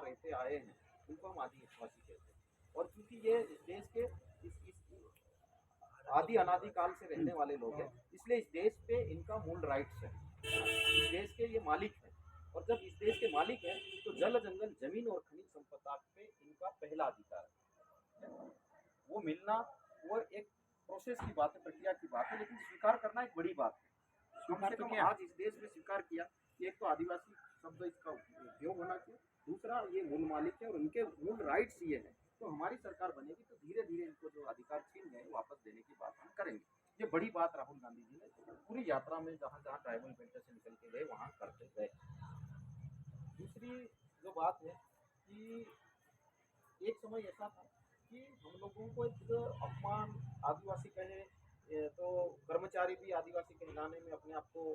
रहते आए हैं उनको हम आदिवासी कहते हैं। और चूंकि ये इस देश के इस आदि अनादि काल से रहने वाले लोग हैं, इसलिए इस देश पे इनका मूल राइट्स है। इस देश के ये मालिक हैं, और जब इस देश के मालिक हैं तो जल जंगल जमीन और खनिज संपदा पे इनका पहला अधिकार है। वो मिलना वो एक प्रोसेस की बात है, प्रक्रिया की बात है, लेकिन स्वीकार करना एक बड़ी बात है। कम से कम आज इस देश में स्वीकार किया कि एक तो आदिवासी शब्द इसका उपयोग होना चाहिए, दूसरा ये मूल मालिक है और उनके मूल राइट्स ये है। तो हमारी सरकार बनेगी तो धीरे धीरे इनको जो अधिकार छीन गए वापस देने की बात हम करेंगे। ये बड़ी बात राहुल गांधी जी ने पूरी यात्रा में जहाँ जहाँ ट्राइबल बेल्ट से निकल के गए वहाँ करते गए। दूसरी जो बात है कि एक समय ऐसा था कि हम लोगों को एक अपमान आदिवासी कहे तो कर्मचारी भी आदिवासी कहलाने में अपने आप को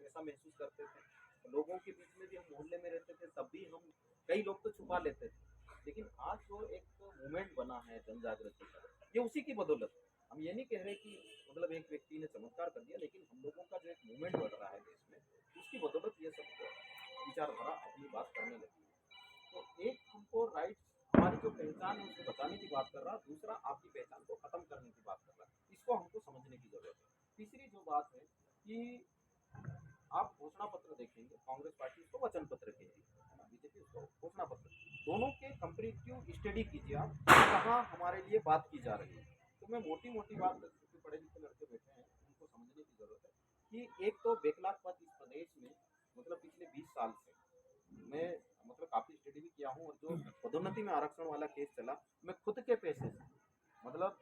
ऐसा महसूस करते थे। लोगों के बीच में भी हम मोहल्ले में रहते थे तब भी हम कई लोग तो छुपा लेते थे। लेकिन आज जो एक मूवमेंट बना है जन जागृति का, ये उसी की बदौलत है। हम ये नहीं कह रहे कि मतलब एक व्यक्ति ने चमत्कार कर दिया, लेकिन हम लोगों का जो एक मूवमेंट बढ़ रहा है देश में, उसकी बदौलत ये सब विचारधारा अपनी बात करने लगी है। तो एक हमको राइट्स हमारी जो पहचान है उसको बचाने की बात कर रहा, दूसरा आपकी पहचान को खत्म करने की बात कर रहा है। इसको हमको समझने की जरूरत है। तीसरी जो बात है कि आप घोषणा पत्र देखेंगे, कांग्रेस पार्टी उसको वचन पत्र कहती है ना, बीजेपी उसको घोषणा पत्र। दोनों के कंपेरेटिव स्टडी कीजिए आप, कहाँ हमारे लिए बात की जा रही है। तो मैं मोटी मोटी बात, क्योंकि पढ़े लिखे लड़के बैठे हैं उनको समझने की जरूरत है कि एक तो बेकलाग पद इस प्रदेश में मतलब पिछले 20 साल से मैं मतलब काफी स्टडी भी किया हूँ, और जो पदोन्नति में आरक्षण वाला केस चला, मैं खुद के पैसे से मतलब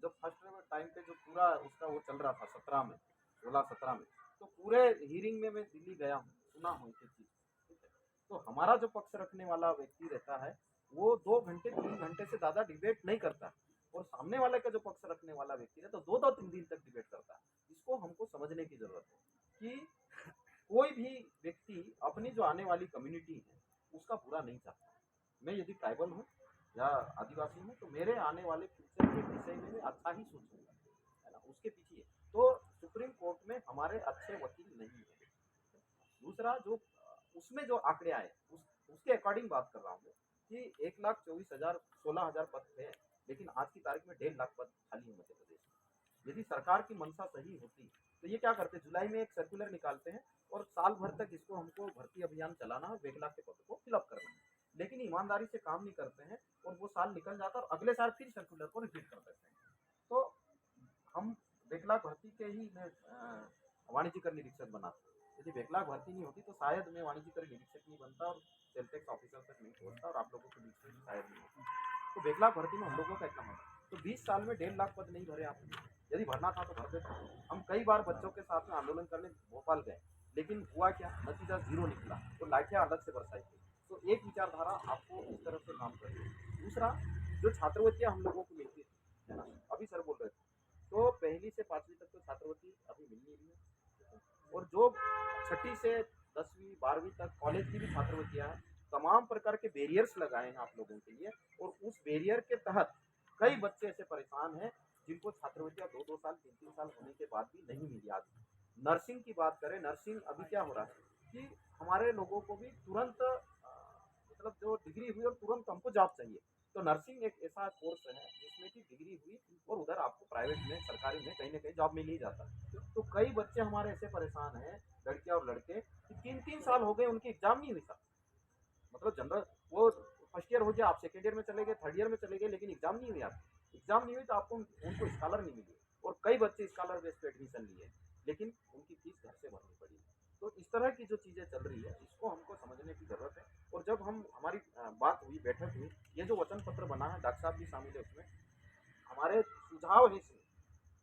जब फर्स्ट टाइम पे जो पूरा उसका वो चल रहा था 17 में 16-17 में, तो पूरे हियरिंग में मैं दिल्ली गया हूँ, सुना हूँ ये चीज। ठीक है, तो हमारा जो पक्ष रखने वाला व्यक्ति रहता है वो 2 घंटे 3 घंटे से ज्यादा डिबेट नहीं करता, और सामने वाले का जो पक्ष रखने वाला व्यक्ति है तो 2-2 3 दिन तक डिबेट करता है। इसको हमको समझने की जरूरत है कि कोई भी व्यक्ति अपनी जो आने वाली कम्युनिटी है उसका बुरा नहीं चाहता। मैं यदि ट्राइबल हूँ या आदिवासी हूँ तो मेरे आने वाले फ्यूचर के विषय में मैं अच्छा ही सोचूंगा, है ना, उसके पीछे। तो सुप्रीम कोर्ट में हमारे अच्छे वकील नहीं है। दूसरा जो उसमें जो आंकड़े आए उसके अकॉर्डिंग बात कर रहा हूँ कि 1,24,000 16,000 पद थे, लेकिन आज की तारीख में 1.5 लाख पद खाली है मध्य प्रदेश में। यदि सरकार की मंशा सही होती तो ये क्या करते, जुलाई में एक सर्कुलर निकालते हैं और साल भर तक इसको हमको भर्ती अभियान चलाना है, 1 लाख के पद को फिलअप करना है। लेकिन ईमानदारी से काम नहीं करते हैं और वो साल निकल जाता है और अगले साल फिर सर्कुलर को रिपीट कर देते हैं। तो हम बेकलाग भर्ती के ही मैं वाणिज्यकर निरीक्षक बनाता। यदि बेकलाग भर्ती नहीं होती तो शायद मैं वाणिज्यकर निरीक्षक नहीं बनता और सेल टैक्स ऑफिसर तक नहीं पहुंचता, और आप लोगों के बीच में शायद नहीं होता। तो बेकलाग भर्ती में हम लोगों का इतना होता। तो 20 साल में 1.5 लाख पद नहीं भरे आपने, यदि भरना था तो भर देते। हम कई बार बच्चों के साथ में आंदोलन करने भोपाल गए, लेकिन हुआ क्या, नतीजा जीरो निकला, तो लाठियां अलग से बरसाई गई। तो एक विचारधारा आपको इस तरफ से काम करनी है। दूसरा, जो छात्रवृत्तियां हम लोगों को मिलती थी, है ना, अभी सर बोल रहे थे, तो 1ली से 5वीं तक तो छात्रवृत्ति अभी मिल नहीं रही है, और जो 6ठी से 10वीं 12वीं तक कॉलेज की भी छात्रवृत्तियां हैं, तमाम प्रकार के बैरियर्स लगाए हैं आप लोगों के लिए, और उस बैरियर के तहत कई बच्चे ऐसे परेशान हैं जिनको छात्रवृत्तियां 2-2 साल 3-3 साल होने के बाद भी नहीं मिली। आज नर्सिंग की बात करें, नर्सिंग अभी क्या हो रहा है कि हमारे लोगों को भी तुरंत मतलब जो डिग्री हुई और तुरंत हमको जॉब चाहिए। तो नर्सिंग एक ऐसा कोर्स है जिसमें कि डिग्री हुई और उधर आपको प्राइवेट में सरकारी में कहीं ना कहीं जॉब मिल ही जाता है। तो कई बच्चे हमारे ऐसे परेशान हैं, लड़कियां और लड़के, कि 3-3 साल हो गए उनकी एग्जाम नहीं हुई सर। मतलब जनरल वो फर्स्ट ईयर हो गया, आप सेकेंड ईयर में चले गए, थर्ड ईयर में चले गए, लेकिन एग्जाम नहीं हुई आपकी। एग्जाम नहीं हुई तो आपको उनको स्कॉलर नहीं मिली, और कई बच्चे स्कॉलर बेस पे एडमिशन लिए, लेकिन उनकी फीस घर से भरनी पड़ी। तो इस तरह की जो चीज़ें चल रही है इसको हमको समझने की ज़रूरत है। और जब हम हमारी बात हुई, बैठक हुई, ये जो वचन पत्र बना है, डॉक्टर साहब भी शामिल है उसमें, हमारे सुझाव है इसमें।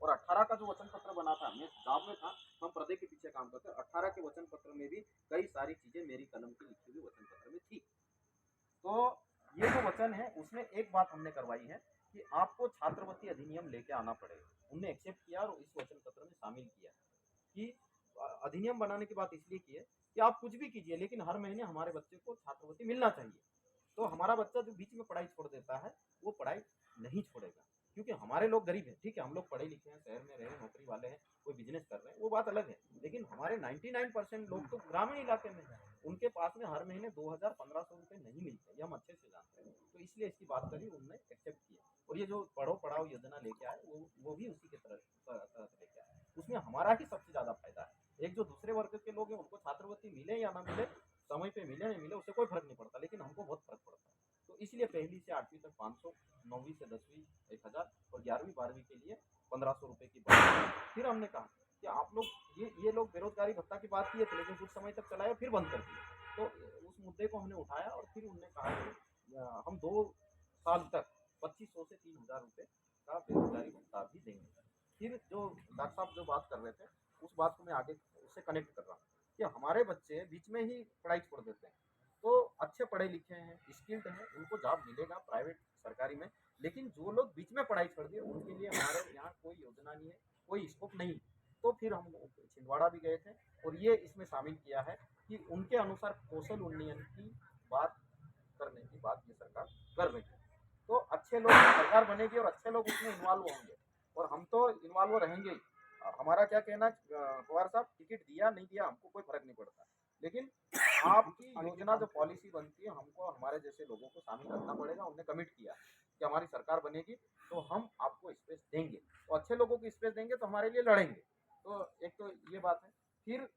और 18 का जो वचन पत्र बना था, मैं जॉब में था, हम पर्दे के पीछे काम करते, 18 के वचन पत्र में भी कई सारी चीजें मेरी कलम की लिखी हुई वचन पत्र में थी। तो ये जो वचन है उसमें एक बात हमने करवाई है कि आपको छात्रवृत्ति अधिनियम लेके आना पड़ेगा। उनने एक्सेप्ट किया और इस वचन पत्र में शामिल किया कि अधिनियम बनाने की बात इसलिए की है कि आप कुछ भी कीजिए लेकिन हर महीने हमारे बच्चे को छात्रवृत्ति मिलना चाहिए। तो हमारा बच्चा जो बीच में पढ़ाई छोड़ देता है वो पढ़ाई नहीं छोड़ेगा, क्योंकि हमारे लोग गरीब हैं। ठीक है, हम लोग पढ़े लिखे हैं, शहर में रहे, नौकरी वाले हैं, कोई बिजनेस कर रहे हैं, वो बात अलग है, लेकिन हमारे 99% लोग तो ग्रामीण इलाके में हैं। उनके पास में हर महीने 2000-1500 रुपये नहीं मिलते, ये हम अच्छे से जानते हैं। तो इसलिए इसकी बात करी, उन्होंने एक्सेप्ट किया। और ये जो पढ़ो पढ़ाओ योजना लेके आए, वो भी उसी के तहत लेके आए। उसमें हमारा ही सबसे ज़्यादा फायदा है। एक जो दूसरे वर्ग के लोग हैं उनको छात्रवृत्ति मिले या ना मिले, समय पे मिले नहीं मिले, उससे कोई फर्क नहीं पड़ता, लेकिन हमको बहुत फर्क पड़ता है। तो इसलिए पहली से 8वीं तक 500, 9वीं से 10वीं 1000 और 11वीं 12वीं के लिए 1500 रुपये की बात। फिर हमने कहा कि आप लोग ये लोग बेरोजगारी भत्ता की बात किए थे, लेकिन कुछ समय तक चलाए फिर बंद कर दिए। तो उस मुद्दे को हमने उठाया और फिर उन्होंने कहा कि हम 2 साल तक 2500 से 3000 रुपये का बेरोजगारी भत्ता भी देंगे। फिर जो डॉक्टर साहब जो बात कर रहे थे, उस बात को मैं आगे उससे कनेक्ट कर रहा हूँ कि हमारे बच्चे बीच में ही पढ़ाई छोड़ देते हैं। तो अच्छे पढ़े लिखे हैं, स्किल्ड हैं, उनको जॉब मिलेगा प्राइवेट सरकारी में। लेकिन जो लोग बीच में पढ़ाई छोड़ दिए, उनके लिए हमारे यहाँ कोई योजना नहीं है, कोई स्कोप नहीं। तो फिर हम छिंदवाड़ा भी गए थे और ये इसमें शामिल किया है कि उनके अनुसार कौशल उन्नयन की बात करने की बात ये सरकार कर रही है। तो अच्छे लोग सरकार बनेगी और अच्छे लोग उसमें इन्वॉल्व होंगे, और हम तो इन्वॉल्व रहेंगे ही। हमारा क्या कहना, पवार साहब टिकट दिया नहीं दिया हमको कोई फर्क नहीं पड़ता, लेकिन आपकी योजना जो पॉलिसी बनती है, हमको हमारे जैसे लोगों को शामिल रखना पड़ेगा। उन्होंने कमिट किया कि हमारी सरकार बनेगी तो हम आपको स्पेस देंगे, तो अच्छे लोगों को स्पेस देंगे तो हमारे लिए लड़ेंगे। तो एक तो ये बात है। फिर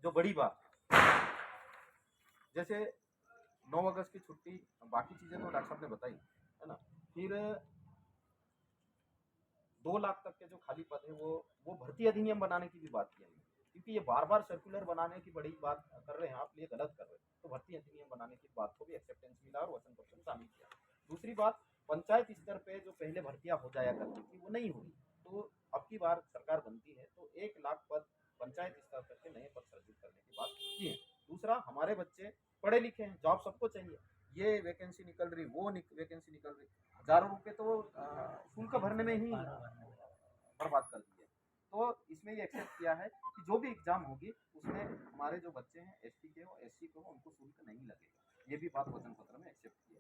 जो बड़ी बात है, जैसे 9 अगस्त की छुट्टी, बाकी चीज़ें तो डॉक्टर साहब ने बताई, है ना। फिर 2 लाख तक के जो खाली पद है, वो भर्ती अधिनियम बनाने की भी बात की हमने, क्योंकि ये बार-बार सर्कुलर बनाने की बड़ी बात कर रहे हैं आप, ये गलत कर रहे हैं। तो भर्ती अधिनियम बनाने की बात को भी एक्सेप्टेंस मिला और वचन पत्र में शामिल किया। दूसरी बात, पंचायत स्तर पे जो पहले भर्तियाँ हो जाया करती थी, वो नहीं हुई। तो अब की बार सरकार बनती है तो 1 लाख पद पंचायत स्तर तक के नए पद सृजित करने की बात की है। दूसरा, हमारे बच्चे पढ़े लिखे हैं, जॉब सबको चाहिए। ये वैकेंसी निकल रही, वो वैकेंसी निकल रही, हज़ारों रुपए तो शुल्क भरने में ही बर्बाद कर दिए। तो इसमें ये एक्सेप्ट किया है कि जो भी एग्जाम होगी उसमें हमारे जो बच्चे हैं एसटी के हो, एससी के हो, उनको शुल्क नहीं लगेगा। ये भी बात वचन पत्र में एक्सेप्ट की है।